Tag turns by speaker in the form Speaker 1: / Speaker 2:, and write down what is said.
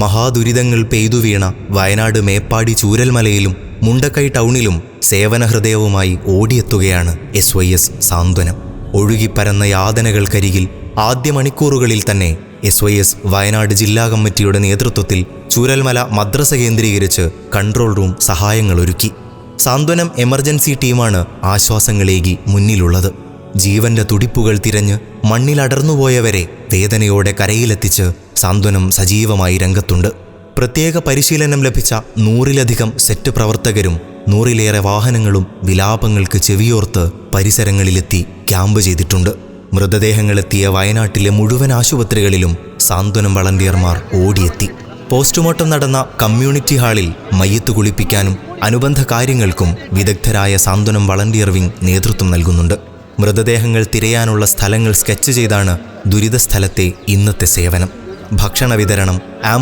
Speaker 1: മഹാദുരിതങ്ങൾ പെയ്തു വീണ വയനാട് മേപ്പാടി ചൂരൽമലയിലും മുണ്ടക്കൈ ടൗണിലും സേവനഹൃദയവുമായി ഓടിയെത്തുകയാണ് SYS സാന്ത്വനം. ഒഴുകിപ്പരന്ന യാതനകൾക്കരികിൽ ആദ്യ മണിക്കൂറുകളിൽ തന്നെ SYS വയനാട് ജില്ലാ കമ്മിറ്റിയുടെ നേതൃത്വത്തിൽ ചൂരൽമല മദ്രസ കേന്ദ്രീകരിച്ച് കൺട്രോൾ റൂം സഹായങ്ങളൊരുക്കി. സാന്ത്വനം എമർജൻസി ടീമാണ് ആശ്വാസങ്ങളേകി മുന്നിലുള്ളത്. ജീവന്റെ തുടിപ്പുകൾ തിരഞ്ഞ് മണ്ണിലടർന്നുപോയവരെ വേദനയോടെ കരയിലെത്തിച്ച് സാന്ത്വനം സജീവമായി രംഗത്തുണ്ട്. പ്രത്യേക പരിശീലനം ലഭിച്ച 100-ലധികം സെറ്റ് പ്രവർത്തകരും 100-ലേറെ വാഹനങ്ങളും വിലാപങ്ങൾക്ക് ചെവിയോർത്ത് പരിസരങ്ങളിലെത്തി ക്യാമ്പ് ചെയ്തിട്ടുണ്ട്. മൃതദേഹങ്ങളെത്തിയ വയനാട്ടിലെ മുഴുവൻ ആശുപത്രികളിലും സാന്ത്വനം വളണ്ടിയർമാർ ഓടിയെത്തി. പോസ്റ്റ്മോർട്ടം നടന്ന കമ്മ്യൂണിറ്റി ഹാളിൽ മയ്യത്ത് കുളിപ്പിക്കാനും അനുബന്ധ കാര്യങ്ങൾക്കും വിദഗ്ധരായ സാന്ത്വനം വളണ്ടിയർ വിംഗ് നേതൃത്വം നൽകുന്നുണ്ട്. മൃതദേഹങ്ങൾ തിരയാനുള്ള സ്ഥലങ്ങൾ സ്കെച്ച് ചെയ്താണ് ദുരിതസ്ഥലത്തെ ഇന്നത്തെ സേവനം. ഭക്ഷണ വിതരണം,